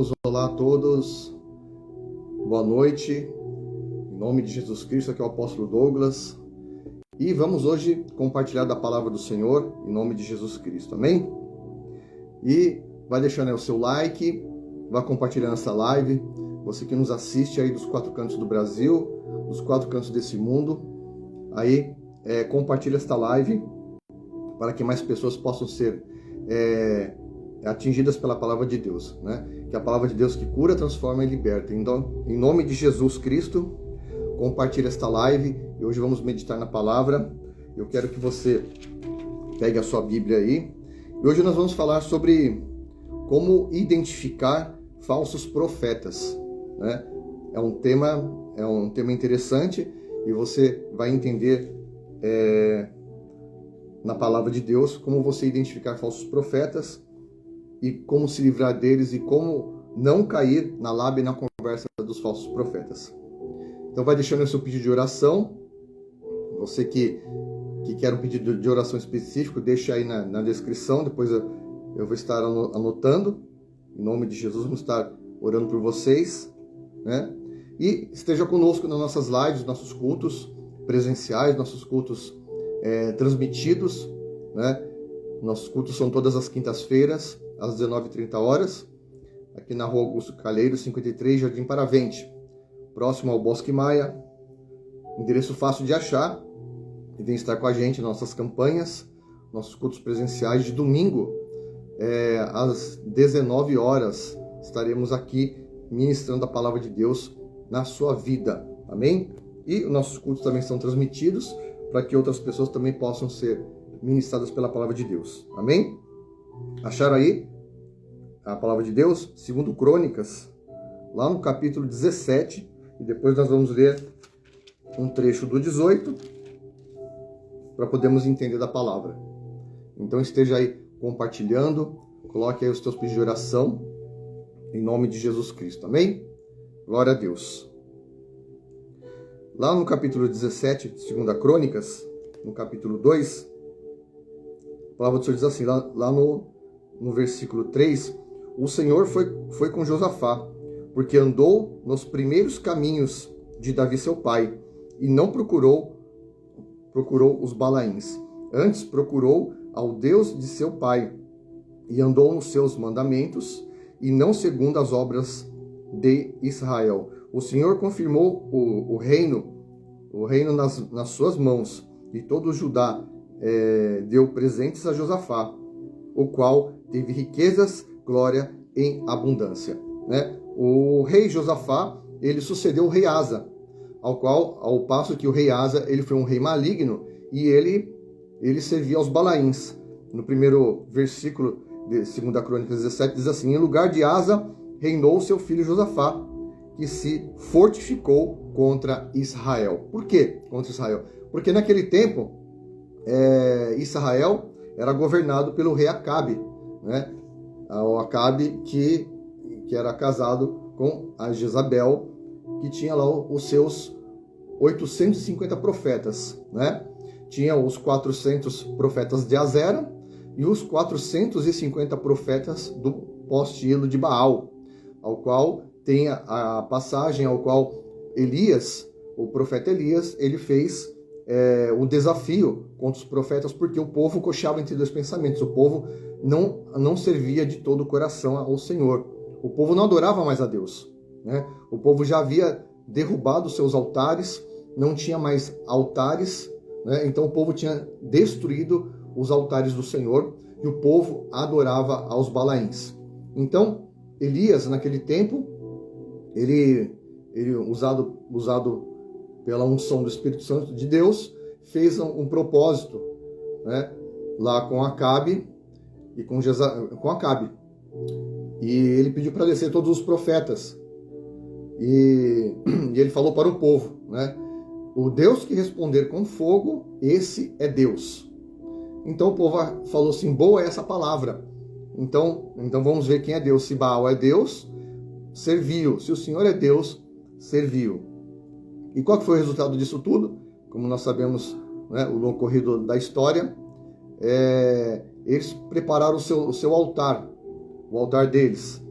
todos, olá a todos, boa noite, em nome de Jesus Cristo, aqui é o apóstolo Douglas, e vamos hoje compartilhar da palavra do Senhor, em nome de Jesus Cristo, amém? E vai deixando aí o seu like, vai compartilhando essa live, você que nos assiste aí dos 4 cantos do Brasil, dos 4 cantos desse mundo, aí compartilha esta live, para que mais pessoas possam ser atingidas pela palavra de Deus, né? Que é a palavra de Deus que cura, transforma e liberta. Então, em nome de Jesus Cristo, compartilhe esta live e hoje vamos meditar na palavra. Eu quero que você pegue a sua Bíblia aí. E hoje nós vamos falar sobre como identificar falsos profetas, né? É um tema interessante e você vai entender na palavra de Deus como você identificar falsos profetas e como se livrar deles e como não cair na lábia e na conversa dos falsos profetas. Então vai deixando o seu pedido de oração. Você que quer um pedido de oração específico, deixa aí na descrição, depois eu vou estar anotando. Em nome de Jesus, vamos estar orando por vocês, né? E esteja conosco nas nossas lives, nossos cultos presenciais, nossos cultos transmitidos, né? Nossos cultos são todas as quintas-feiras, às 19h30, aqui na Rua Augusto Calheiro, 53, Jardim Paravente, próximo ao Bosque Maia, endereço fácil de achar, e vem estar com a gente nas nossas campanhas, nossos cultos presenciais de domingo, às 19h, estaremos aqui ministrando a palavra de Deus na sua vida, amém? E os nossos cultos também são transmitidos, para que outras pessoas também possam ser ministradas pela palavra de Deus, amém? Acharam aí a palavra de Deus? Segundo Crônicas, lá no capítulo 17, e depois nós vamos ler um trecho do 18, para podermos entender da palavra. Então esteja aí compartilhando, coloque aí os teus pedidos de oração, em nome de Jesus Cristo, amém? Glória a Deus. Lá no capítulo 17, segunda Crônicas, no capítulo 2, a palavra do Senhor diz assim, lá no versículo 3, o Senhor foi com Josafá, porque andou nos primeiros caminhos de Davi seu pai, e não procurou os Balaíns. Antes procurou ao Deus de seu pai, e andou nos seus mandamentos, e não segundo as obras de Israel. O Senhor confirmou o reino nas suas mãos, e todo Judá deu presentes a Josafá, o qual teve riquezas, glória em abundância, né? O rei Josafá, ele sucedeu o rei Asa, ao passo que o rei Asa, ele foi um rei maligno, e ele servia aos Balaíns. No primeiro versículo de 2 Crônicas 17 diz assim: em lugar de Asa reinou seu filho Josafá, que se fortificou contra Israel. Por quê contra Israel? Porque naquele tempo Israel era governado pelo rei Acabe, né? O Acabe que era casado com a Jezabel, que tinha lá os seus 850 profetas, né? Tinha os 400 profetas de Azera e os 450 profetas do poste-hilo de Baal, ao qual tem a passagem ao qual Elias, o profeta Elias, ele fez o desafio contra os profetas, porque o povo cocheava entre dois pensamentos. O povo não servia de todo o coração ao Senhor. O povo não adorava mais a Deus, né? O povo já havia derrubado seus altares, não tinha mais altares, né? Então o povo tinha destruído os altares do Senhor e o povo adorava aos Balaíns. Então Elias, naquele tempo, ele usado pela unção do Espírito Santo de Deus, fez um propósito, né, lá com Acabe e com Acabe. E ele pediu para descer todos os profetas. E ele falou para o povo, né, o Deus que responder com fogo, esse é Deus. Então o povo falou assim, boa é essa palavra. Então vamos ver quem é Deus. Se Baal é Deus, serviu. Se o Senhor é Deus, serviu. E qual que foi o resultado disso tudo? Como nós sabemos, né, o ocorrido da história, eles prepararam o seu altar, o altar deles.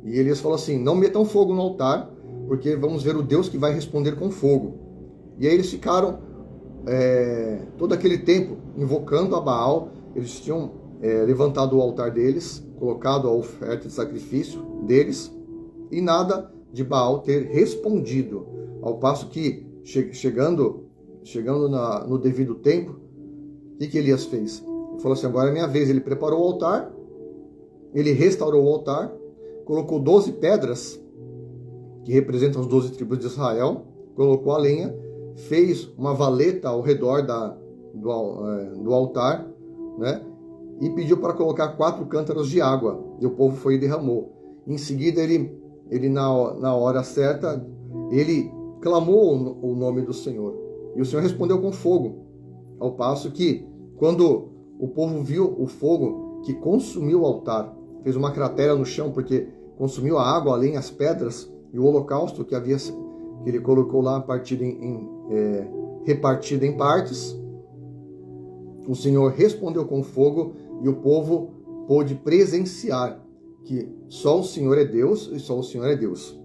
E Elias falou assim: não metam fogo no altar, porque vamos ver o Deus que vai responder com fogo. E aí eles ficaram todo aquele tempo invocando a Baal. Eles tinham levantado o altar deles, colocado a oferta de sacrifício deles, e nada de Baal ter respondido. Ao passo que, chegando no devido tempo, o que Elias fez? Ele falou assim: agora é minha vez. Ele preparou o altar, ele restaurou o altar, colocou 12 pedras, que representam as 12 tribos de Israel, colocou a lenha, fez uma valeta ao redor do altar, né? E pediu para colocar 4 cântaros de água, e o povo foi e derramou. Em seguida, ele na hora certa, ele clamou o nome do Senhor, e o Senhor respondeu com fogo, ao passo que, quando o povo viu o fogo que consumiu o altar, fez uma cratera no chão, porque consumiu a água, além as pedras, e o holocausto que ele colocou lá repartido em partes, o Senhor respondeu com fogo, e o povo pôde presenciar que só o Senhor é Deus e só o Senhor é Deus.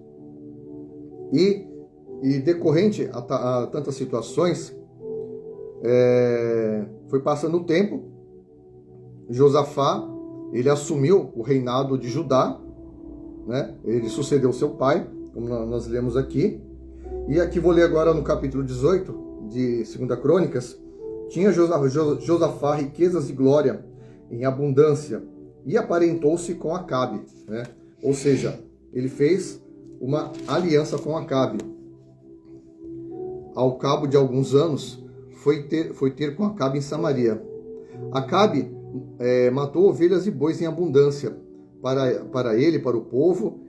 E decorrente a tantas situações, foi passando o tempo, Josafá, ele assumiu o reinado de Judá, né? Ele sucedeu seu pai, como nós lemos aqui. E aqui vou ler agora no capítulo 18 de 2 Crônicas. Tinha Josafá riquezas e glória em abundância, e aparentou-se com Acabe, né? Ou seja, ele fez uma aliança com Acabe. Ao cabo de alguns anos, foi ter com Acabe em Samaria. Acabe matou ovelhas e bois em abundância para ele, para o povo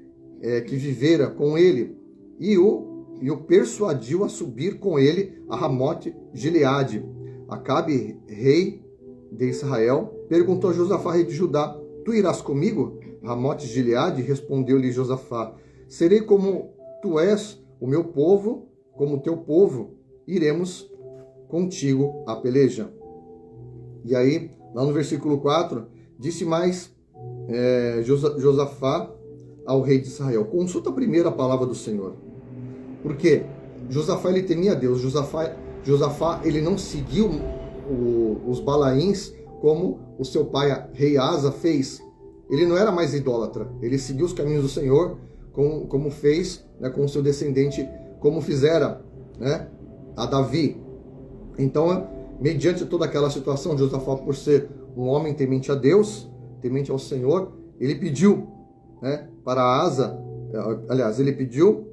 que vivera com ele, e o persuadiu a subir com ele a Ramote Gileade. Acabe, rei de Israel, perguntou a Josafá, rei de Judá: tu irás comigo? Ramote Gileade respondeu-lhe Josafá: serei como tu és o meu povo, como teu povo, iremos contigo à peleja. E aí, lá no versículo 4, disse mais Josafá ao rei de Israel: consulta primeiro a palavra do Senhor. Porque Josafá, ele temia a Deus. Josafá ele não seguiu os Balaíns como o seu pai, rei Asa, fez. Ele não era mais idólatra. Ele seguiu os caminhos do Senhor, como fez, né, com o seu descendente, como fizera, né, a Davi. Então, mediante toda aquela situação, Josafá, por ser um homem temente a Deus, temente ao Senhor, ele pediu, né, para Asa, aliás, ele pediu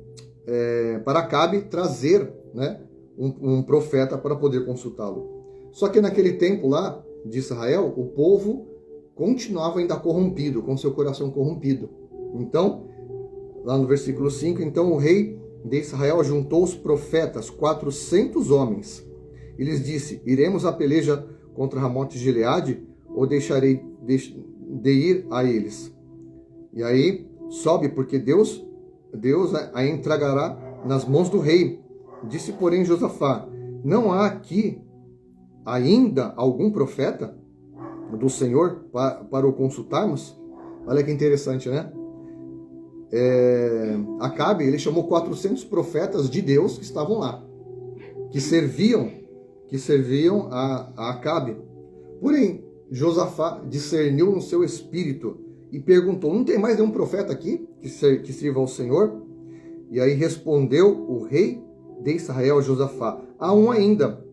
para Acabe trazer, né, um profeta para poder consultá-lo. Só que naquele tempo lá de Israel, o povo continuava ainda corrompido, com seu coração corrompido. Então, lá no versículo 5, então o rei de Israel juntou os profetas, 400 homens, e lhes disse: iremos à peleja contra Ramote Gileade, ou deixarei de ir a eles? E aí, sobe, porque Deus a entregará nas mãos do rei. Disse, porém, Josafá: não há aqui ainda algum profeta do Senhor para o consultarmos? Olha que interessante, né? Acabe, ele chamou 400 profetas de Deus que estavam lá, que serviam a Acabe. Porém, Josafá discerniu no seu espírito e perguntou: não tem mais nenhum profeta aqui que sirva ao Senhor? E aí respondeu o rei de Israel a Josafá: há um ainda,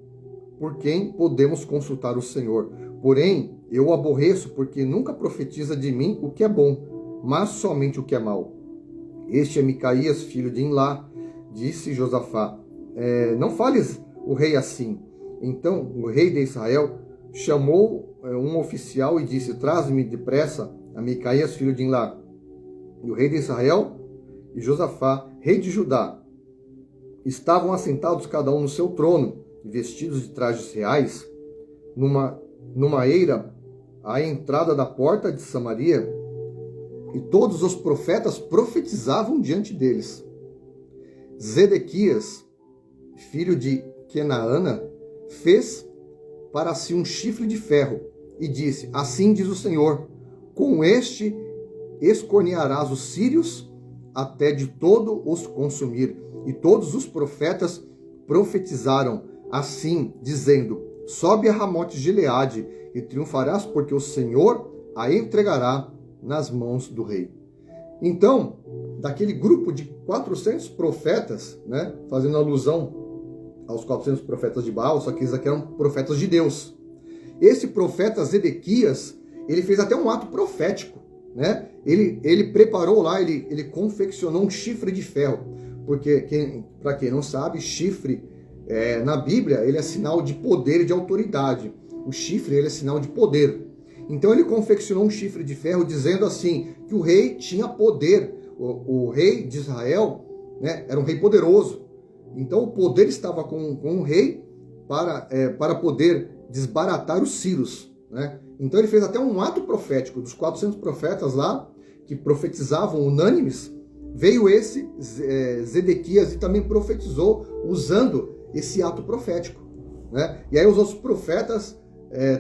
por quem podemos consultar o Senhor. Porém, eu o aborreço, porque nunca profetiza de mim o que é bom, mas somente o que é mal. Este é Micaías, filho de Imlá. Disse Josafá: não fales o rei assim. Então o rei de Israel chamou um oficial e disse: traz-me depressa a Micaías, filho de Imlá. E o rei de Israel e Josafá, rei de Judá, estavam assentados cada um no seu trono, vestidos de trajes reais, numa eira à entrada da porta de Samaria, e todos os profetas profetizavam diante deles. Zedequias, filho de Kenaana, fez para si um chifre de ferro e disse: assim diz o Senhor, com este escornearás os sírios até de todo os consumir. E todos os profetas profetizaram assim, dizendo: sobe a Ramote de Gileade e triunfarás, porque o Senhor a entregará nas mãos do rei. Então, daquele grupo de 400 profetas, né, fazendo alusão aos 400 profetas de Baal, só que eles aqui eram profetas de Deus. Esse profeta Zedequias, ele fez até um ato profético, né? Ele preparou lá, ele confeccionou um chifre de ferro, porque, para quem não sabe, chifre na Bíblia, ele é sinal de poder e de autoridade. O chifre, ele é sinal de poder. Então ele confeccionou um chifre de ferro dizendo assim, que o rei tinha poder. O rei de Israel, né, era um rei poderoso. Então o poder estava com o rei para poder desbaratar os sírios, né? Então ele fez até um ato profético. Dos 400 profetas lá, que profetizavam unânimes, veio esse Zedequias e também profetizou usando esse ato profético, né? E aí os outros profetas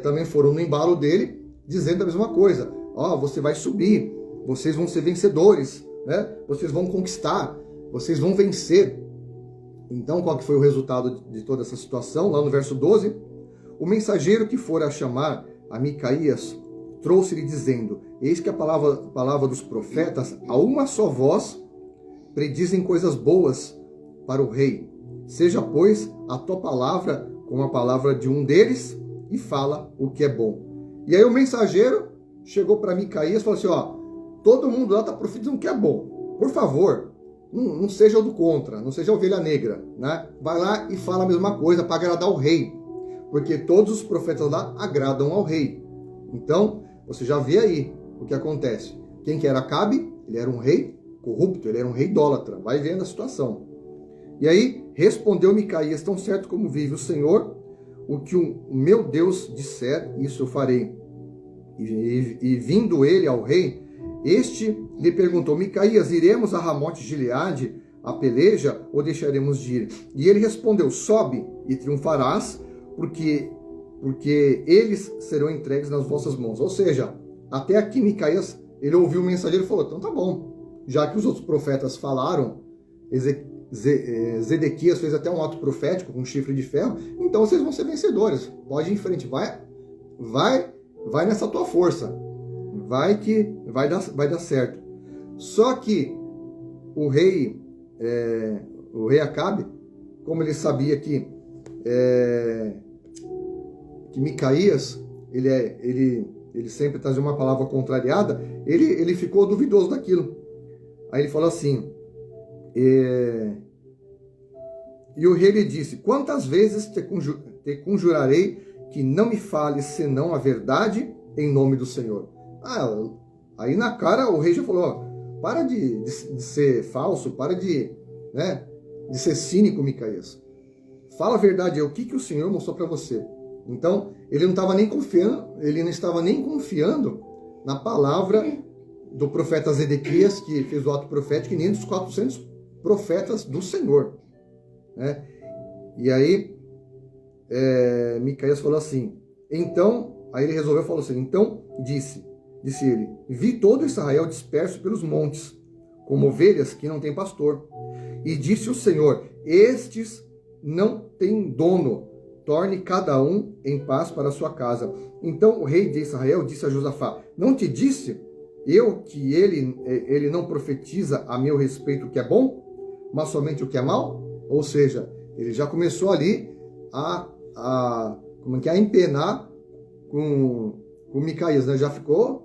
também foram no embalo dele, dizendo a mesma coisa. Você vai subir, vocês vão ser vencedores, né? Vocês vão conquistar, vocês vão vencer. Então, qual que foi o resultado de toda essa situação? Lá no verso 12, o mensageiro que fora chamar a Micaías trouxe-lhe dizendo: eis que a palavra dos profetas, a uma só voz, predizem coisas boas para o rei. Seja, pois, a tua palavra como a palavra de um deles e fala o que é bom. E aí o mensageiro chegou para Micaías e falou assim: todo mundo lá está profetizando o que é bom. Por favor, não seja o do contra, não seja a ovelha negra, né? Vai lá e fala a mesma coisa para agradar o rei, porque todos os profetas lá agradam ao rei. Então, você já vê aí o que acontece. Quem que era Acabe? Ele era um rei corrupto, ele era um rei idólatra. Vai vendo a situação. E aí, respondeu Micaías: tão certo como vive o Senhor, o que o meu Deus disser, isso eu farei. E vindo ele ao rei, este lhe perguntou: Micaías, iremos a Ramote de Gileade a peleja ou deixaremos de ir? E ele respondeu: sobe e triunfarás, porque eles serão entregues nas vossas mãos. Ou seja, até aqui Micaías, ele ouviu o mensageiro e falou: então tá bom, já que os outros profetas falaram, Zedequias fez até um ato profético com um chifre de ferro, então vocês vão ser vencedores, pode ir em frente, vai nessa tua força, vai que vai dar certo. Só que o rei Acabe, como ele sabia que Micaías, ele sempre trazia uma palavra contrariada, ele ficou duvidoso daquilo. Aí ele falou assim, e o rei lhe disse: quantas vezes te conjurarei que não me fales senão a verdade em nome do Senhor? Aí na cara o rei já falou: para de ser falso, para de ser cínico, Micaías. Fala a verdade, o que o Senhor mostrou para você. Então, ele não estava nem confiando na palavra do profeta Zedequias, que fez o ato profético, e nem dos 400 profetas do Senhor, né? E aí, Micaías falou assim, aí ele resolveu, falou assim, então disse ele: vi todo Israel disperso pelos montes, como ovelhas que não têm pastor. E disse o Senhor: estes não têm dono, torne cada um em paz para a sua casa. Então o rei de Israel disse a Josafá: não te disse eu que ele não profetiza a meu respeito o que é bom, mas somente o que é mal? Ou seja, ele já começou ali a empenar com Micaías, né? Já ficou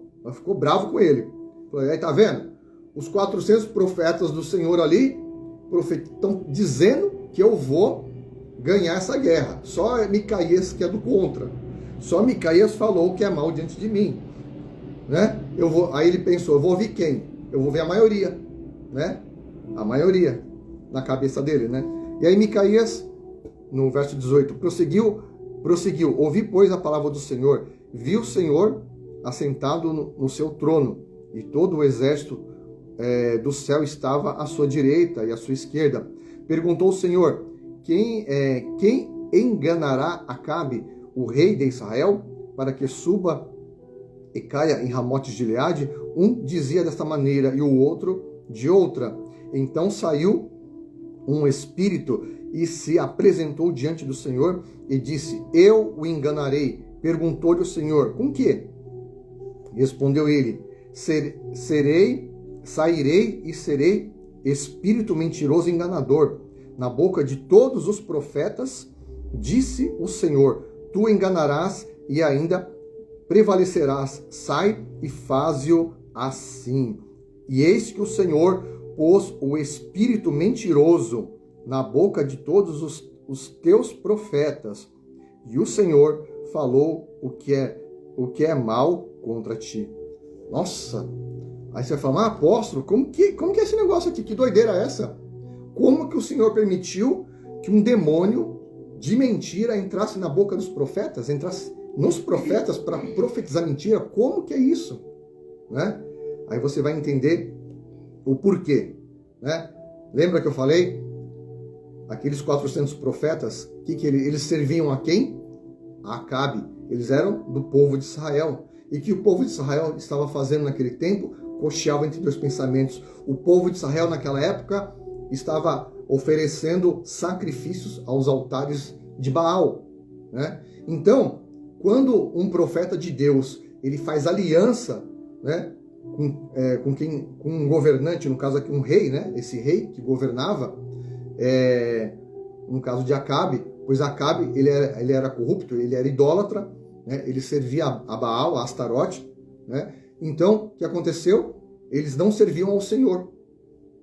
bravo com ele. Falei: aí tá vendo? Os 400 profetas do Senhor ali estão dizendo que eu vou ganhar essa guerra. Só Micaías que é do contra. Só Micaías falou que é mal diante de mim, né? Aí ele pensou: eu vou ouvir quem? Eu vou ver a maioria, né? A maioria na cabeça dele, né? E aí Micaías, no verso 18, prosseguiu: ouvi, pois, a palavra do Senhor, vi o Senhor assentado no seu trono, e todo o exército do céu estava à sua direita e à sua esquerda. Perguntou o Senhor: quem enganará Acabe, o rei de Israel, para que suba e caia em Ramote de Gileade, um dizia desta maneira e o outro de outra. Então saiu um espírito e se apresentou diante do Senhor e disse: eu o enganarei. Perguntou-lhe o Senhor: com que? Respondeu ele: sairei e serei espírito mentiroso e enganador. Na boca de todos os profetas, disse o Senhor: tu enganarás e ainda prevalecerás. Sai e faze-o assim. E eis que o Senhor pôs o espírito mentiroso na boca de todos os teus profetas, e o Senhor falou o que é mal contra ti. Nossa! Aí você vai falar: mas apóstolo, como que é esse negócio aqui? Que doideira é essa? Como que o Senhor permitiu que um demônio de mentira entrasse na boca dos profetas, entrasse nos profetas para profetizar mentira? Como que é isso? Né? Aí você vai entender o porquê. Né? Lembra que eu falei? Aqueles 400 profetas, eles serviam a quem? A Acabe. Eles eram do povo de Israel. E que o povo de Israel estava fazendo naquele tempo? Cocheava entre dois pensamentos. O povo de Israel naquela época estava oferecendo sacrifícios aos altares de Baal. Né? Então, quando um profeta de Deus ele faz aliança, né, com um governante, no caso aqui um rei, né, esse rei que governava, no caso de Acabe, pois Acabe ele era corrupto, ele era idólatra, né, ele servia a Baal, a Astarote. Né? Então, o que aconteceu? Eles não serviam ao Senhor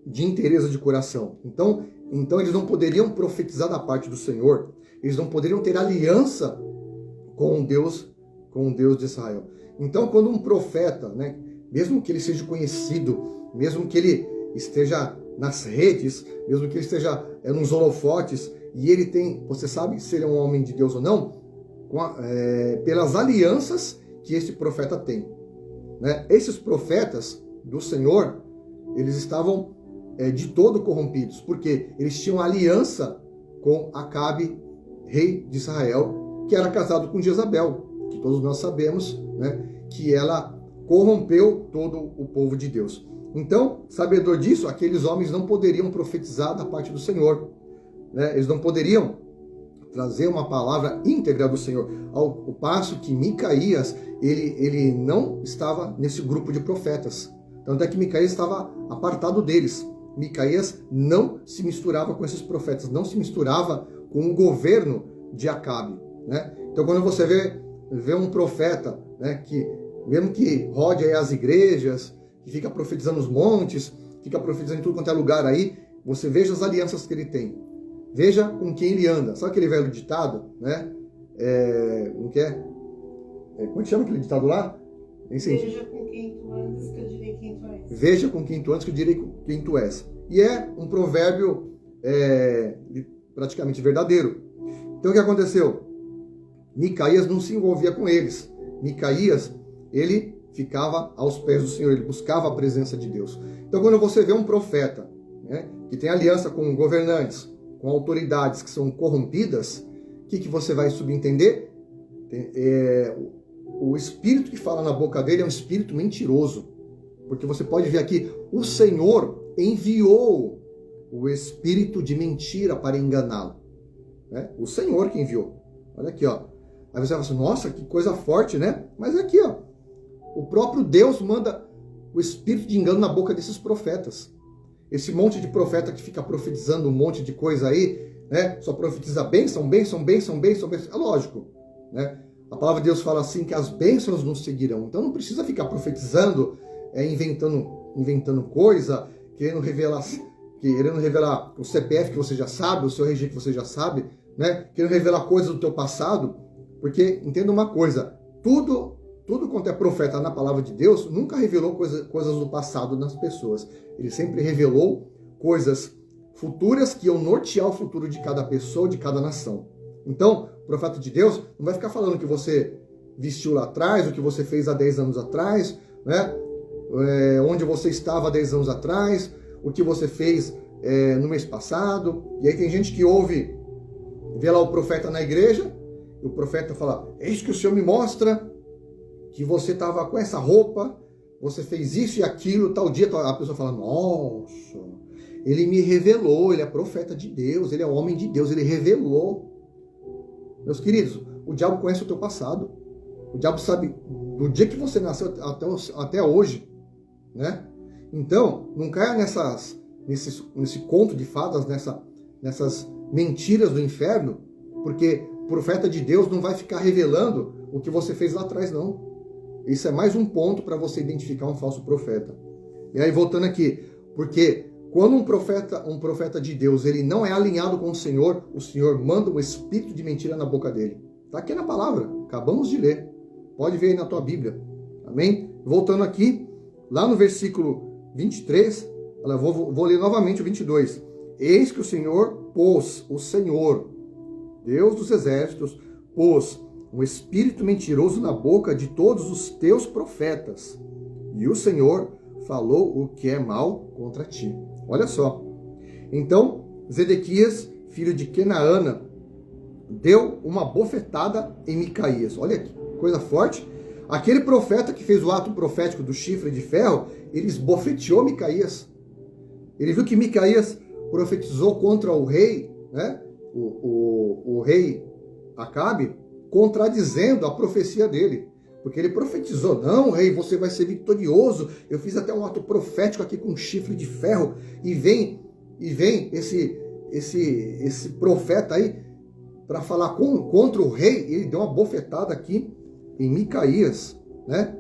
de inteireza de coração. Então eles não poderiam profetizar da parte do Senhor, eles não poderiam ter aliança com Deus de Israel. Então, quando um profeta, né, mesmo que ele seja conhecido, mesmo que ele esteja nas redes, mesmo que ele esteja nos holofotes, e ele tem, você sabe se ele é um homem de Deus ou não, pelas alianças que esse profeta tem. Né? Esses profetas do Senhor, eles estavam de todo corrompidos, porque eles tinham aliança com Acabe, rei de Israel, que era casado com Jezabel, que todos nós sabemos, né, que ela corrompeu todo o povo de Deus. Então, sabedor disso, aqueles homens não poderiam profetizar da parte do Senhor. Né? Eles não poderiam trazer uma palavra íntegra do Senhor. Ao passo que Micaías, ele não estava nesse grupo de profetas. Tanto é que Micaías estava apartado deles. Micaías não se misturava com esses profetas, não se misturava com o governo de Acabe. Né? Então, quando você vê um profeta, né, que mesmo que rode aí as igrejas, que fica profetizando os montes, fica profetizando em tudo quanto é lugar aí, você veja as alianças que ele tem. Veja com quem ele anda. Sabe aquele velho ditado? Né? Como que é? Como é que chama aquele ditado lá? Veja com quem tu andas, que eu direi quem tu és. Veja com quem tu andas, que eu direi quem tu és. E é um provérbio praticamente verdadeiro. Então o que aconteceu? Micaías não se envolvia com eles. Micaías, ele ficava aos pés do Senhor, ele buscava a presença de Deus. Então quando você vê um profeta, né, que tem aliança com governantes, com autoridades que são corrompidas, o que você vai subentender? O espírito que fala na boca dele é um espírito mentiroso. Porque você pode ver aqui, o Senhor enviou o espírito de mentira para enganá-lo. Né? O Senhor que enviou. Olha aqui, ó. Aí você vai falar assim, nossa, que coisa forte, né? Mas é aqui, ó. O próprio Deus manda o espírito de engano na boca desses profetas. Esse monte de profeta que fica profetizando um monte de coisa aí, né? Só profetiza bênção. É lógico, né? A palavra de Deus fala assim que as bênçãos nos seguirão. Então não precisa ficar profetizando, inventando coisa, querendo revelar o CPF que você já sabe, o seu RG que você já sabe, né? Querendo revelar coisas do teu passado, porque entenda uma coisa, tudo quanto é profeta na palavra de Deus nunca revelou coisas do passado nas pessoas. Ele sempre revelou coisas futuras que iam nortear o futuro de cada pessoa, de cada nação. Então, o profeta de Deus não vai ficar falando o que você vestiu lá atrás, o que você fez há 10 anos atrás, né? Onde você estava há 10 anos atrás, o que você fez no mês passado. E aí tem gente que vê lá o profeta na igreja, e o profeta fala, eis que o Senhor me mostra que você estava com essa roupa, você fez isso e aquilo, tal dia a pessoa fala, nossa, ele me revelou, ele é profeta de Deus, ele é homem de Deus, ele revelou. Meus queridos, o diabo conhece o teu passado. O diabo sabe do dia que você nasceu até hoje, né? Então, não caia nesse conto de fadas, nessas mentiras do inferno, porque o profeta de Deus não vai ficar revelando o que você fez lá atrás, não. Isso é mais um ponto para você identificar um falso profeta. E aí, voltando aqui, porque quando um profeta de Deus, ele não é alinhado com o Senhor manda um espírito de mentira na boca dele. Está aqui na palavra, acabamos de ler. Pode ver aí na tua Bíblia. Amém? Voltando aqui, lá no versículo 23, vou ler novamente o 22. Eis que o Senhor, Deus dos exércitos, pôs um espírito mentiroso na boca de todos os teus profetas. E o Senhor falou o que é mal contra ti. Olha só. Então, Zedequias, filho de Kenaana, deu uma bofetada em Micaías. Olha que coisa forte. Aquele profeta que fez o ato profético do chifre de ferro, ele esbofeteou Micaías. Ele viu que Micaías profetizou contra o rei, né? O rei Acabe, contradizendo a profecia dele. Porque ele profetizou, não, rei, você vai ser vitorioso. Eu fiz até um ato profético aqui com um chifre de ferro. E vem esse profeta aí para falar contra o rei. Ele deu uma bofetada aqui em Micaías, né?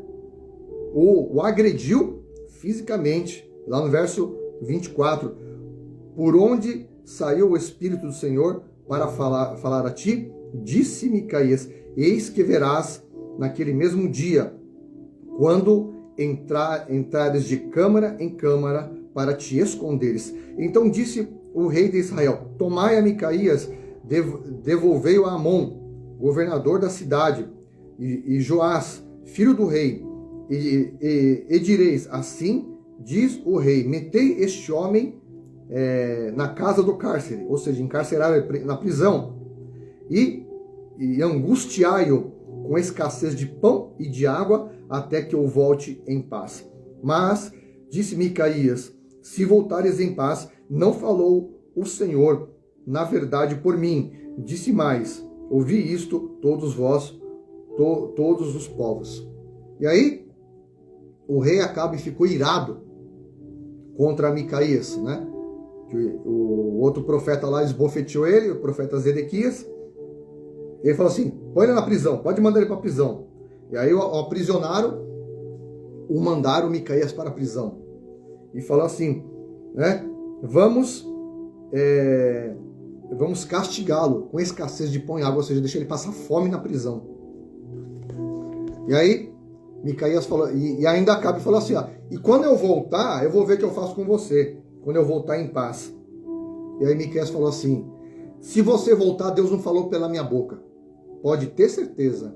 O agrediu fisicamente. Lá no verso 24. Por onde saiu o Espírito do Senhor para falar a ti? Disse Micaías, eis que verás naquele mesmo dia, quando entrares de câmara em câmara para te esconderes. Então disse o rei de Israel, tomai a Micaías, devolvei-o a Amon, governador da cidade, e Joás, filho do rei, e direis, assim diz o rei, metei este homem na casa do cárcere, ou seja, encarceraram na prisão, e angustiai-o com escassez de pão e de água, até que eu volte em paz. Mas, disse Micaías, se voltares em paz, não falou o Senhor, na verdade, por mim. Disse mais, ouvi isto, todos vós, todos os povos. E aí, o rei Acabe ficou irado contra Micaías, né? O outro profeta lá esbofeteou ele, o profeta Zedequias. Ele falou assim, põe ele na prisão, pode mandar ele para a prisão. E aí o aprisionaram, mandaram Micaías para a prisão. E falou assim, né? Vamos castigá-lo com escassez de pão e água, ou seja, deixar ele passar fome na prisão. E aí Micaías falou, e ainda Acabe falou assim, e quando eu voltar, eu vou ver o que eu faço com você, quando eu voltar em paz. E aí Micaías falou assim, se você voltar, Deus não falou pela minha boca. Pode ter certeza,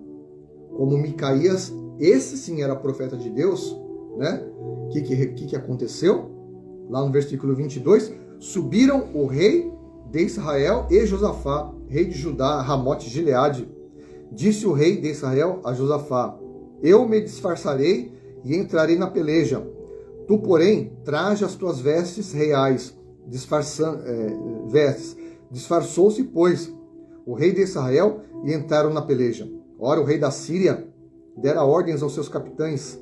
como Micaías, esse sim era profeta de Deus, né? O que aconteceu? Lá no versículo 22, subiram o rei de Israel e Josafá, rei de Judá, a Ramote Gileade. Disse o rei de Israel a Josafá, eu me disfarçarei e entrarei na peleja. Tu, porém, traje as tuas vestes reais, disfarçou-se, pois, o rei de Israel e entraram na peleja. Ora, o rei da Síria dera ordens aos seus capitães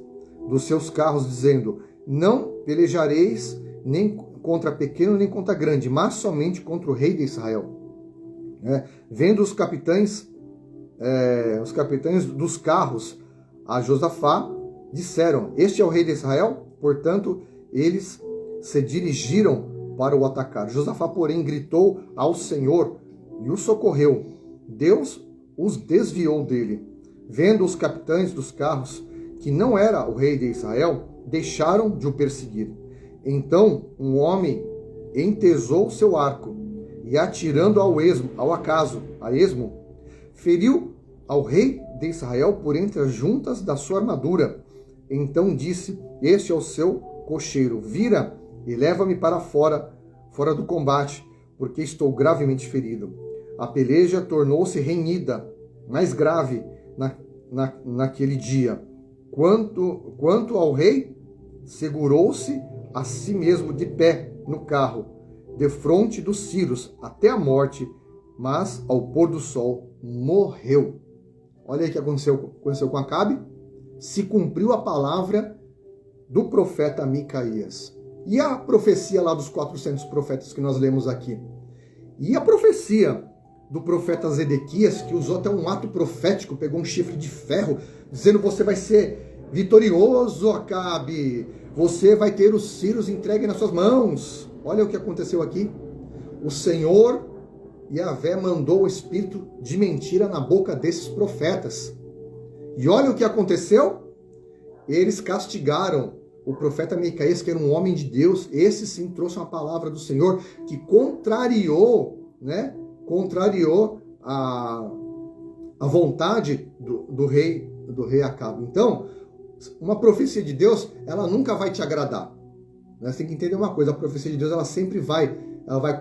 dos seus carros, dizendo, não pelejareis nem contra pequeno nem contra grande, mas somente contra o rei de Israel. Vendo os capitães dos carros a Josafá, disseram, este é o rei de Israel, portanto, eles se dirigiram para o atacar. Josafá, porém, gritou ao Senhor e o socorreu. Deus os desviou dele. Vendo os capitães dos carros que não era o rei de Israel, deixaram de o perseguir. Então um homem entesou seu arco e, atirando a esmo, feriu ao rei de Israel por entre as juntas da sua armadura. Então disse, este é o seu cocheiro, vira e leva-me para fora do combate, porque estou gravemente ferido. A peleja tornou-se renhida, mais grave naquele dia. Quanto ao rei, segurou-se a si mesmo de pé no carro, defronte dos sírios, até a morte, mas ao pôr do sol morreu. Olha aí o que aconteceu com Acabe. Se cumpriu a palavra do profeta Micaías. E a profecia lá dos 400 profetas que nós lemos aqui? E a profecia do profeta Zedequias, que usou até um ato profético, pegou um chifre de ferro, dizendo: você vai ser vitorioso, Acabe, você vai ter os sírios entregues nas suas mãos. Olha o que aconteceu aqui. O Senhor, Yahvé, mandou o espírito de mentira na boca desses profetas. E olha o que aconteceu. Eles castigaram o profeta Micaías, que era um homem de Deus. Esse sim trouxe uma palavra do Senhor que contrariou, né? Contrariou a vontade do rei Acabe. Então, uma profecia de Deus, ela nunca vai te agradar. Você tem que entender uma coisa: a profecia de Deus, ela sempre vai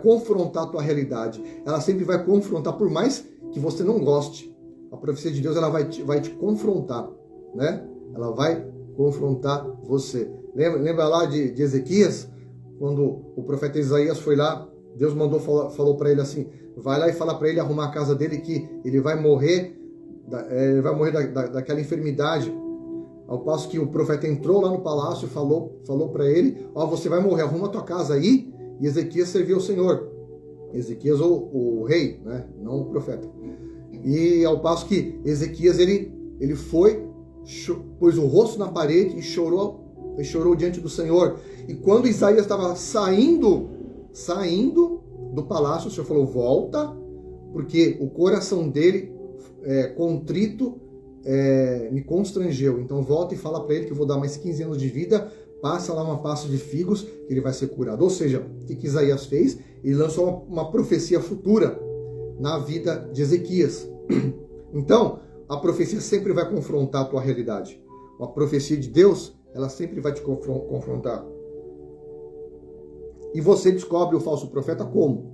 confrontar a tua realidade. Ela sempre vai confrontar, por mais que você não goste. A profecia de Deus, ela vai te confrontar, né? Ela vai confrontar você. Lembra lá de Ezequias? Quando o profeta Isaías foi lá, Deus falou para ele assim: vai lá e fala para ele arrumar a casa dele, que ele vai morrer daquela enfermidade. Ao passo que o profeta entrou lá no palácio e falou para ele: você vai morrer, arruma a tua casa aí. E Ezequias serviu ao Senhor. Ezequias, o rei, né? Não o profeta. E ao passo que Ezequias, ele foi, pôs o rosto na parede e chorou diante do Senhor. E quando Isaías estava saindo do palácio, o Senhor falou: volta, porque o coração dele, contrito, me constrangeu. Então volta e fala para ele que eu vou dar mais 15 anos de vida, passa lá uma pasta de figos, que ele vai ser curado. Ou seja, o que Isaías fez? Ele lançou uma profecia futura na vida de Ezequias. Então, a profecia sempre vai confrontar a tua realidade. A profecia de Deus, ela sempre vai te confrontar. E você descobre o falso profeta como?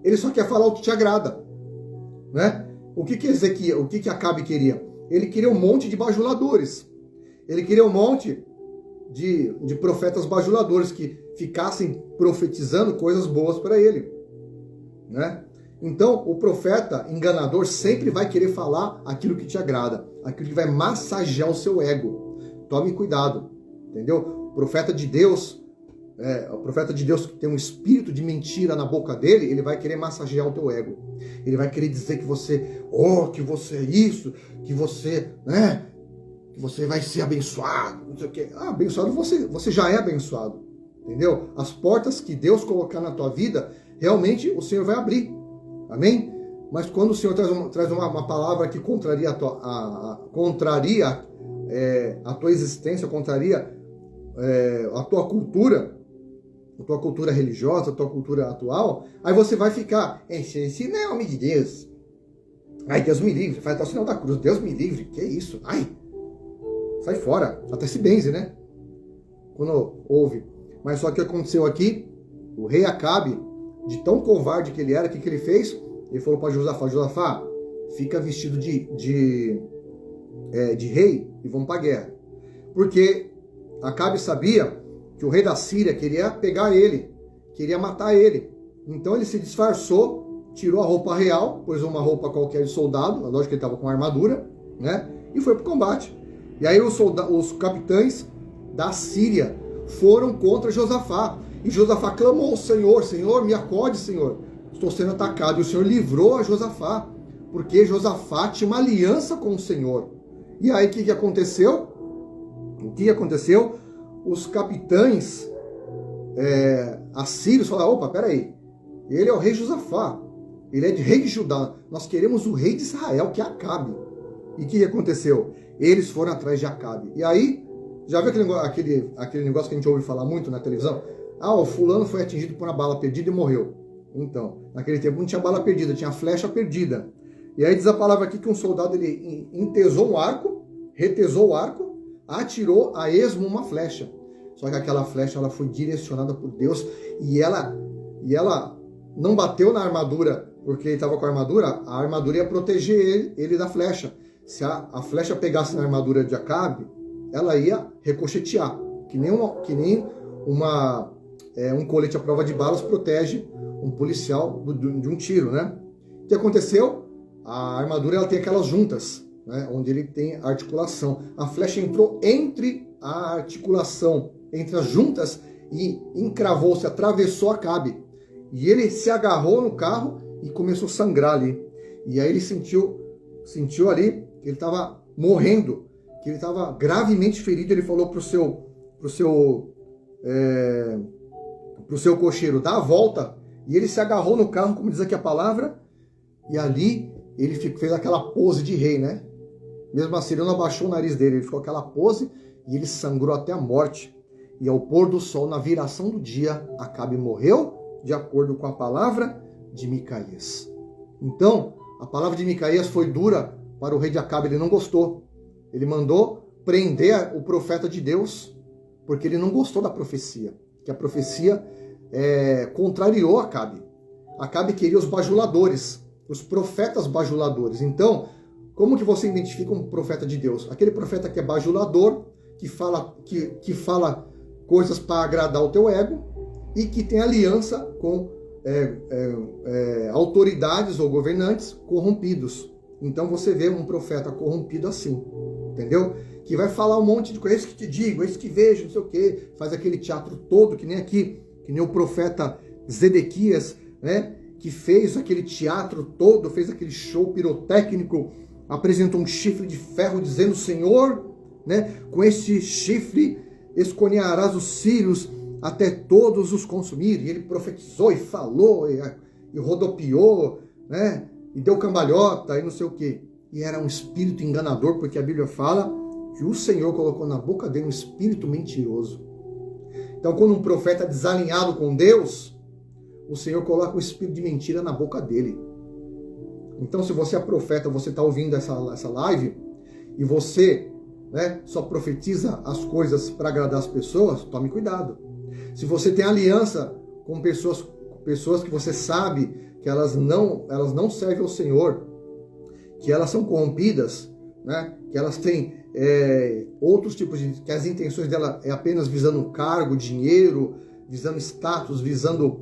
Ele só quer falar o que te agrada, né? O que Acabe queria? Ele queria um monte de bajuladores. Ele queria um monte de profetas bajuladores que ficassem profetizando coisas boas para ele, né? Então, o profeta enganador sempre vai querer falar aquilo que te agrada, aquilo que vai massagear o seu ego. Tome cuidado, entendeu? O profeta de Deus que tem um espírito de mentira na boca dele, ele vai querer massagear o teu ego. Ele vai querer dizer que você é isso, que você, né, que você vai ser abençoado, não sei o quê. Abençoado, você já é abençoado, entendeu? As portas que Deus colocar na tua vida, realmente o Senhor vai abrir, amém? Mas quando o Senhor traz uma palavra que contraria a tua existência, contraria a tua cultura religiosa, a tua cultura atual, aí você vai ficar: esse não é homem de Deus. Ai, Deus me livre. Faz até o sinal da cruz: Deus me livre. Que isso? Ai, sai fora. Até se benze, né? Quando ouve. Mas só que aconteceu aqui, o rei Acabe, de tão covarde que ele era, o que ele fez? Ele falou para Josafá: fica vestido de rei e vamos para a guerra. Porque Acabe sabia que o rei da Síria queria pegar ele, queria matar ele. Então ele se disfarçou, tirou a roupa real, pôs uma roupa qualquer de soldado, lógico que ele estava com armadura, né? E foi para o combate. E aí os capitães da Síria foram contra Josafá. E Josafá clamou ao Senhor: Senhor, me acode, Senhor. Estou sendo atacado. E o Senhor livrou a Josafá, porque Josafá tinha uma aliança com o Senhor. E aí o que aconteceu? Os capitães assírios falaram: opa, peraí, ele é o rei Josafá, ele é rei de Judá, nós queremos o rei de Israel, que é Acabe. E o que aconteceu? Eles foram atrás de Acabe. E aí, já viu aquele negócio que a gente ouve falar muito na televisão? O fulano foi atingido por uma bala perdida e morreu. Então, naquele tempo não tinha bala perdida, tinha flecha perdida. E aí diz a palavra aqui que um soldado, ele retesou o arco, atirou a esmo uma flecha. Só que aquela flecha, ela foi direcionada por Deus e ela não bateu na armadura, porque ele estava com a armadura ia proteger ele da flecha. se a flecha pegasse na armadura de Acabe, ela ia ricochetear, que nem um colete à prova de balas protege um policial de um tiro, né? O que aconteceu? A armadura ela tem aquelas juntas, né? Onde ele tem a articulação. A flecha entrou entre a articulação, entre as juntas, e encravou-se, atravessou Acabe. E ele se agarrou no carro e começou a sangrar ali. E aí ele sentiu ali que ele estava morrendo, que ele estava gravemente ferido. Ele falou pro seu cocheiro, dá a volta. E ele se agarrou no carro, como diz aqui a palavra, e ali ele fez aquela pose de rei, né? Mesmo assim, ele não abaixou o nariz dele, ele ficou aquela pose e ele sangrou até a morte. E ao pôr do sol, na viração do dia, Acabe morreu, de acordo com a palavra de Micaías. Então, a palavra de Micaías foi dura para o rei de Acabe, ele não gostou. Ele mandou prender o profeta de Deus, porque ele não gostou da profecia, que a profecia contrariou Acabe. Acabe queria os bajuladores, os profetas bajuladores. Então, como que você identifica um profeta de Deus? Aquele profeta que é bajulador, que fala coisas para agradar o teu ego e que tem aliança com autoridades ou governantes corrompidos. Então você vê um profeta corrompido assim, entendeu? Que vai falar um monte de coisa, isso que te digo, isso que vejo, não sei o quê, faz aquele teatro todo, que nem aqui, que nem o profeta Zedequias, né? Que fez aquele teatro todo, fez aquele show pirotécnico, apresentou um chifre de ferro dizendo: Senhor, né? Com esse chifre esconearás os sírios até todos os consumir. E ele profetizou e falou e rodopiou, né? E deu cambalhota e não sei o quê. E era um espírito enganador, porque a Bíblia fala que o Senhor colocou na boca dele um espírito mentiroso. Então, quando um profeta é desalinhado com Deus, o Senhor coloca um espírito de mentira na boca dele. Então, se você é profeta, você está ouvindo essa live, e você, né, só profetiza as coisas para agradar as pessoas, tome cuidado. Se você tem aliança com pessoas que você sabe que elas não servem ao Senhor, que elas são corrompidas, né, que elas têm outros tipos que as intenções dela é apenas visando cargo, dinheiro, visando status, visando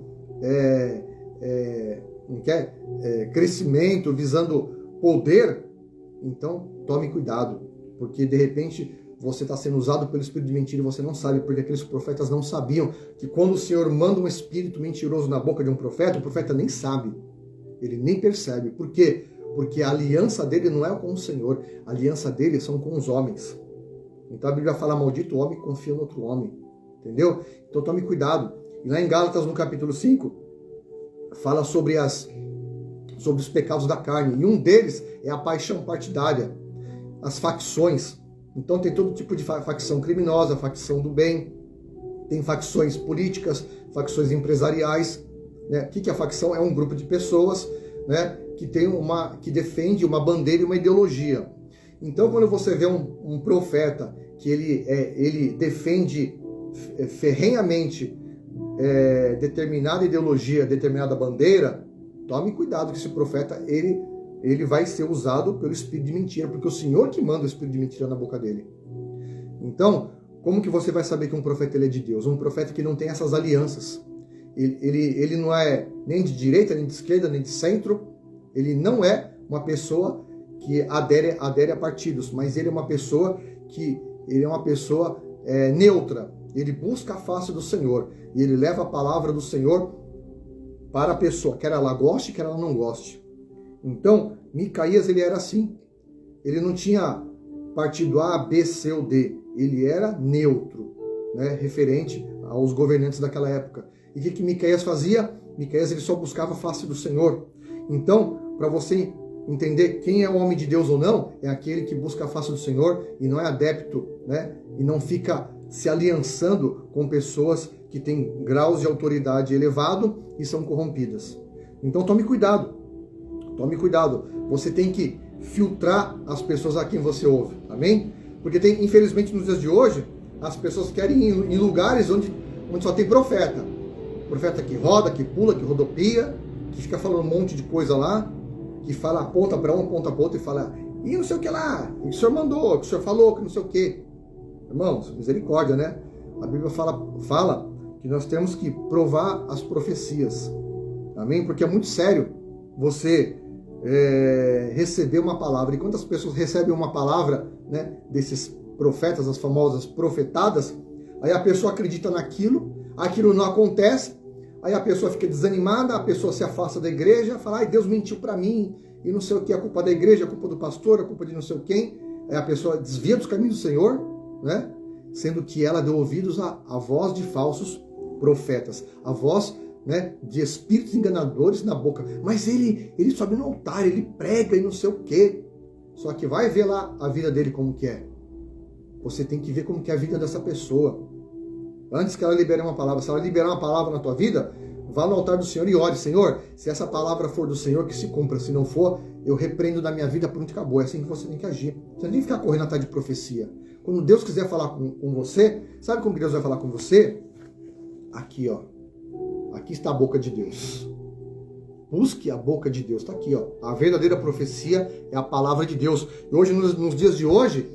crescimento, visando poder, então tome cuidado, porque de repente você está sendo usado pelo espírito de mentira e você não sabe, porque aqueles profetas não sabiam que quando o Senhor manda um espírito mentiroso na boca de um profeta, o profeta nem sabe, ele nem percebe. Por quê? Porque a aliança dele não é com o Senhor, a aliança dele são com os homens. Então a Bíblia fala: maldito homem que confia no outro homem. Entendeu? Então tome cuidado. E lá em Gálatas, no capítulo 5, fala sobre os pecados da carne. E um deles é a paixão partidária, as facções. Então tem todo tipo de facção criminosa, facção do bem, tem facções políticas, facções empresariais. Né? O que é a facção? É um grupo de pessoas, né, que defende uma bandeira e uma ideologia. Então, quando você vê um profeta que ele defende ferrenhamente determinada ideologia, determinada bandeira, tome cuidado que esse profeta ele vai ser usado pelo espírito de mentira, porque é o Senhor que manda o espírito de mentira na boca dele. Então, como que você vai saber que um profeta ele é de Deus? Um profeta que não tem essas alianças. Ele não é nem de direita, nem de esquerda, nem de centro. Ele não é uma pessoa que adere a partidos, mas ele é uma pessoa neutra. Ele busca a face do Senhor e ele leva a palavra do Senhor para a pessoa, quer ela goste, quer ela não goste. Então, Micaías ele era assim. Ele não tinha partido A, B, C ou D. Ele era neutro, né, referente aos governantes daquela época. E o que Micaías fazia? Micaías ele só buscava a face do Senhor. Então, para você entender quem é o homem de Deus ou não, é aquele que busca a face do Senhor e não é adepto, né? E não fica se aliançando com pessoas que têm graus de autoridade elevado e são corrompidas. Então tome cuidado. Tome cuidado. Você tem que filtrar as pessoas a quem você ouve. Amém? Porque infelizmente nos dias de hoje, as pessoas querem ir em lugares onde só tem profeta. Profeta que roda, que pula, que rodopia, que fica falando um monte de coisa lá, que fala, aponta para um, aponta para outro e fala: E não sei o que lá, que o senhor mandou, que o senhor falou, que não sei o que. Irmãos, misericórdia, né? A Bíblia fala que nós temos que provar as profecias. Amém? Porque é muito sério você receber uma palavra. E quantas pessoas recebem uma palavra, né, desses profetas, as famosas profetadas, aí a pessoa acredita naquilo, aquilo não acontece, aí a pessoa fica desanimada, a pessoa se afasta da igreja, fala, ai, Deus mentiu para mim, e não sei o que, a culpa da igreja, a culpa do pastor, a culpa de não sei quem. Aí a pessoa desvia dos caminhos do Senhor, né? Sendo que ela deu ouvidos à voz de falsos profetas, a voz, né, de espíritos enganadores na boca. Mas ele sobe no altar, ele prega e não sei o quê. Só que vai ver lá a vida dele como que é. Você tem que ver como que é a vida dessa pessoa. Antes que ela libere uma palavra, se ela liberar uma palavra na tua vida, vá no altar do Senhor e ore, Senhor, se essa palavra for do Senhor, que se cumpra. Se não for, eu repreendo da minha vida, pronto, acabou. É assim que você tem que agir. Você não tem que ficar correndo atrás de profecia. Quando Deus quiser falar com você, sabe como que Deus vai falar com você? Aqui, ó. Aqui está a boca de Deus. Busque a boca de Deus. Está aqui, ó. A verdadeira profecia é a palavra de Deus. E hoje, nos dias de hoje,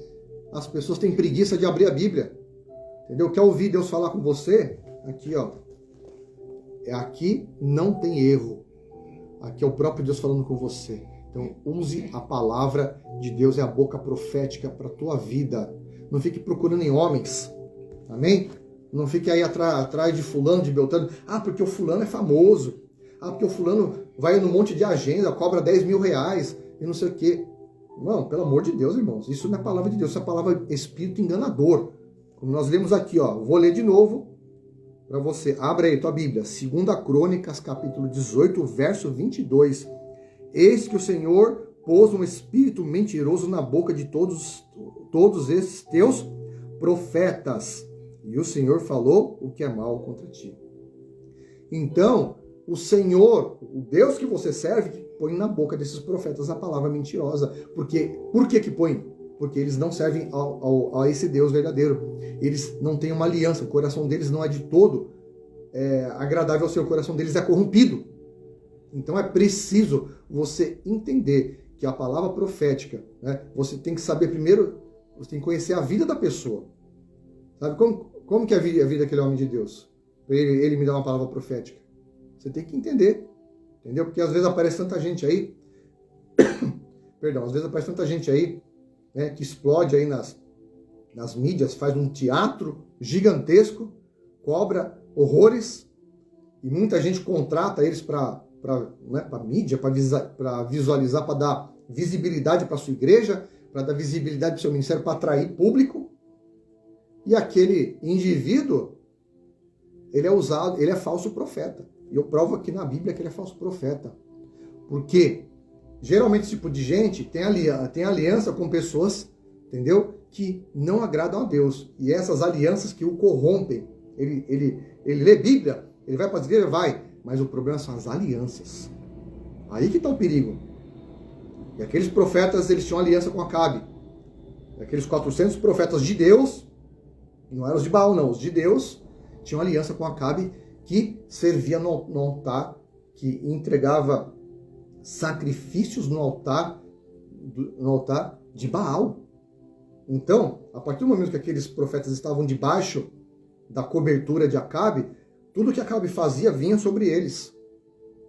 as pessoas têm preguiça de abrir a Bíblia. Entendeu? Quer ouvir Deus falar com você? Aqui, ó. Aqui não tem erro. Aqui é o próprio Deus falando com você. Então, use a palavra de Deus, é a boca profética para a tua vida. Não fique procurando em homens. Amém? Não fique aí atrás de fulano, de beltrano. Ah, porque o fulano é famoso. Ah, porque o fulano vai no monte de agenda, cobra 10 mil reais e não sei o quê. Não, pelo amor de Deus, irmãos. Isso não é palavra de Deus, isso é palavra espírito enganador. Como nós lemos aqui, ó. Vou ler de novo para você. Abre aí tua Bíblia. 2 Crônicas, capítulo 18, verso 22. Eis que o Senhor pôs um espírito mentiroso na boca de todos esses teus profetas. E o Senhor falou o que é mal contra ti. Então, o Senhor, o Deus que você serve, põe na boca desses profetas a palavra mentirosa. Por que que põe? Porque eles não servem a esse Deus verdadeiro. Eles não têm uma aliança. O coração deles não é de todo agradável ao Senhor. O coração deles é corrompido. Então é preciso você entender que a palavra profética, né, você tem que saber primeiro, você tem que conhecer a vida da pessoa. Sabe como que é a vida daquele homem de Deus? Ele me dá uma palavra profética. Você tem que entender. Entendeu? Porque às vezes aparece tanta gente aí, perdão, às vezes aparece tanta gente aí, né, que explode aí nas mídias, faz um teatro gigantesco, cobra horrores, e muita gente contrata eles para mídia, para visualizar, para dar visibilidade para sua igreja, para dar visibilidade para o seu ministério, para atrair público. E aquele indivíduo, ele é falso profeta. E eu provo aqui na Bíblia que ele é falso profeta. Porque geralmente esse tipo de gente tem aliança com pessoas, entendeu? Que não agradam a Deus. E essas alianças que o corrompem. Ele lê Bíblia, ele vai para as igrejas, vai. Mas o problema são as alianças. Aí que está o perigo. E aqueles profetas, eles tinham aliança com Acabe. Aqueles 400 profetas de Deus, não eram os de Baal, não, os de Deus, tinham aliança com Acabe, que servia no altar, que entregava sacrifícios no altar de Baal. Então, a partir do momento que aqueles profetas estavam debaixo da cobertura de Acabe, tudo que Acabe fazia vinha sobre eles.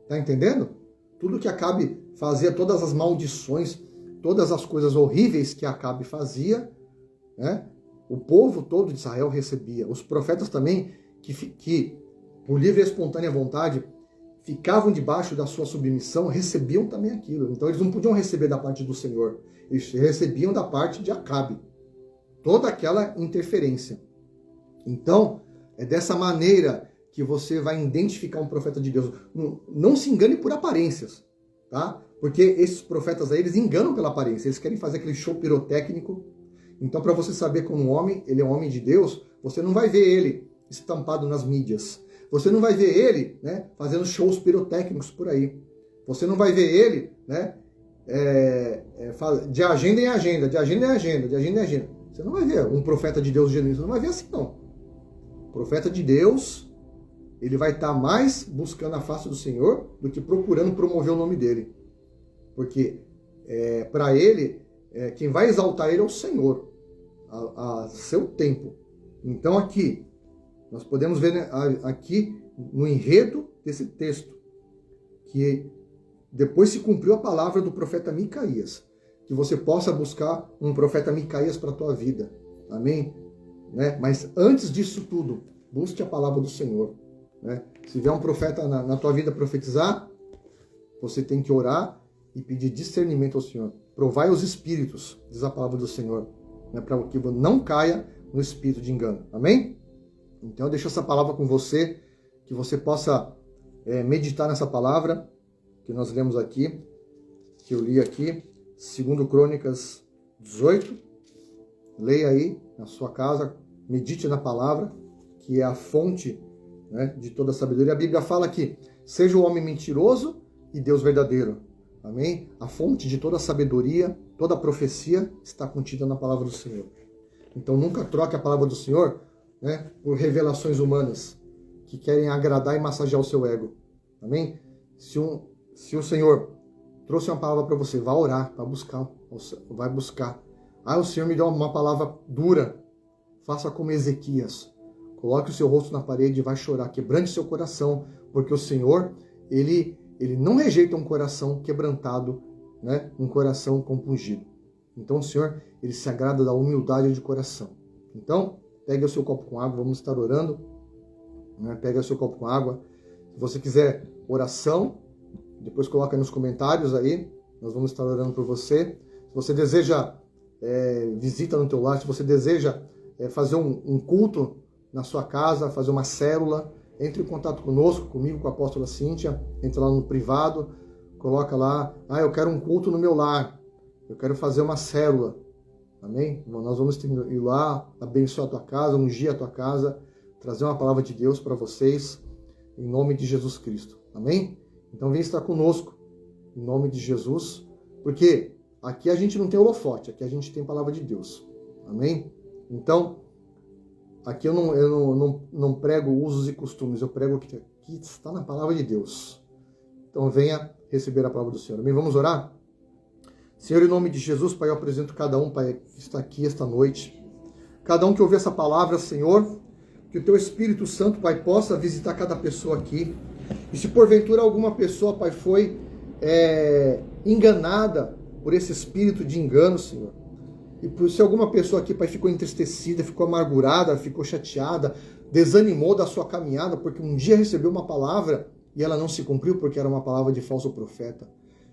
Tá entendendo? Tudo que Acabe fazia, todas as maldições, todas as coisas horríveis que Acabe fazia, né? O povo todo de Israel recebia. Os profetas também, que por livre e espontânea vontade, ficavam debaixo da sua submissão, recebiam também aquilo. Então eles não podiam receber da parte do Senhor. Eles recebiam da parte de Acabe. Toda aquela interferência. Então, é dessa maneira que você vai identificar um profeta de Deus. Não se engane por aparências, tá? Porque esses profetas aí, eles enganam pela aparência. Eles querem fazer aquele show pirotécnico. Então, para você saber como um homem, ele é um homem de Deus, você não vai ver ele estampado nas mídias. Você não vai ver ele, né, fazendo shows pirotécnicos por aí. Você não vai ver ele, né, de agenda em agenda, de agenda em agenda, de agenda em agenda. Você não vai ver um profeta de Deus genuíno. Você não vai ver assim, não. O profeta de Deus, ele vai estar mais buscando a face do Senhor do que procurando promover o nome dele. Porque para ele, quem vai exaltar ele é o Senhor, a seu tempo. Então aqui, nós podemos ver, né, aqui no enredo desse texto, que depois se cumpriu a palavra do profeta Micaías, que você possa buscar um profeta Micaías para a tua vida, amém? Né? Mas antes disso tudo, busque a palavra do Senhor. Né? Se vier um profeta na tua vida profetizar, você tem que orar e pedir discernimento ao Senhor. Provai os espíritos, diz a palavra do Senhor, né? Para que não caia no espírito de engano, amém? Então eu deixo essa palavra com você, que você possa meditar nessa palavra que nós lemos aqui, que eu li aqui, 2 Crônicas 18. Leia aí na sua casa, medite na palavra, que é a fonte, né, de toda a sabedoria. A Bíblia fala que seja o homem mentiroso e Deus verdadeiro. Amém? A fonte de toda a sabedoria, toda a profecia está contida na palavra do Senhor. Então nunca troque a palavra do Senhor, né, por revelações humanas que querem agradar e massagear o seu ego. Amém? Se o Senhor trouxe uma palavra para você, vá orar, vai buscar. O Senhor me deu uma palavra dura. Faça como Ezequias. Coloque o seu rosto na parede e vai chorar. Quebrante seu coração, porque o Senhor, ele não rejeita um coração quebrantado, né? Um coração compungido. Então o Senhor, ele se agrada da humildade de coração. Então, pegue o seu copo com água, vamos estar orando. Né? Pegue o seu copo com água. Se você quiser oração, depois coloca aí nos comentários aí. Nós vamos estar orando por você. Se você deseja visita no teu lar, se você deseja fazer um culto na sua casa, fazer uma célula, entre em contato conosco, comigo, com a apóstola Cíntia, entre lá no privado, coloca lá, eu quero um culto no meu lar, eu quero fazer uma célula, amém? Nós vamos ir lá, abençoar a tua casa, ungir a tua casa, trazer uma palavra de Deus para vocês, em nome de Jesus Cristo, amém? Então vem estar conosco, em nome de Jesus, porque aqui a gente não tem holofote, aqui a gente tem palavra de Deus, amém? Então, aqui eu não prego usos e costumes, eu prego o que está na palavra de Deus. Então venha receber a palavra do Senhor. Amém? Vamos orar? Senhor, em nome de Jesus, Pai, eu apresento cada um, Pai, que está aqui esta noite. Cada um que ouve essa palavra, Senhor, que o Teu Espírito Santo, Pai, possa visitar cada pessoa aqui. E se porventura alguma pessoa, Pai, foi enganada por esse espírito de engano, Senhor, e se alguma pessoa aqui, Pai, ficou entristecida, ficou amargurada, ficou chateada, desanimou da sua caminhada, porque um dia recebeu uma palavra e ela não se cumpriu porque era uma palavra de falso profeta.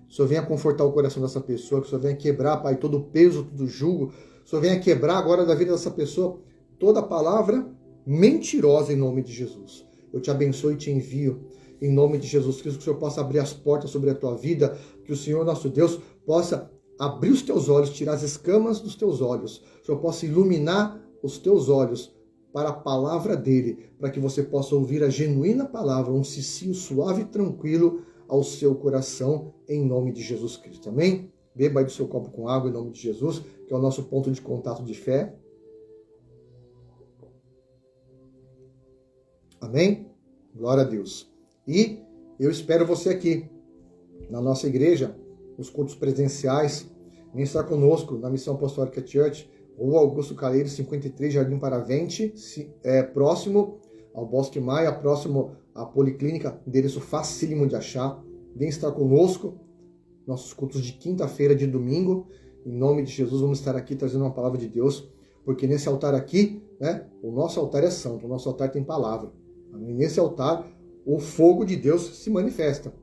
O Senhor venha confortar o coração dessa pessoa, que o Senhor venha quebrar, Pai, todo o peso, todo o jugo. O Senhor venha quebrar agora da vida dessa pessoa toda palavra mentirosa em nome de Jesus. Eu te abençoo e te envio em nome de Jesus Cristo, que o Senhor possa abrir as portas sobre a tua vida, que o Senhor, nosso Deus, possa abrir os teus olhos, tirar as escamas dos teus olhos. O Senhor possa iluminar os teus olhos para a palavra dele, para que você possa ouvir a genuína palavra, um cicio suave e tranquilo ao seu coração, em nome de Jesus Cristo. Amém? Beba aí do seu copo com água, em nome de Jesus, que é o nosso ponto de contato de fé. Amém? Glória a Deus. E eu espero você aqui, na nossa igreja, os cultos presenciais. Vem estar conosco na Missão Apostólica Church, Rua Augusto Calheiro, 53, Jardim Paravente, próximo ao Bosque Maia, próximo à Policlínica, endereço facílimo de achar. Vem estar conosco, nossos cultos de quinta-feira, de domingo. Em nome de Jesus, vamos estar aqui trazendo uma palavra de Deus, porque nesse altar aqui, né, o nosso altar é santo, o nosso altar tem palavra. Nesse altar, o fogo de Deus se manifesta,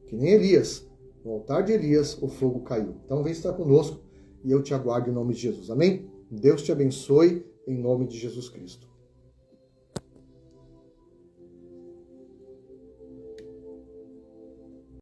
que nem Elias. No altar de Elias, o fogo caiu. Então vem estar conosco e eu te aguardo em nome de Jesus. Amém? Deus te abençoe em nome de Jesus Cristo.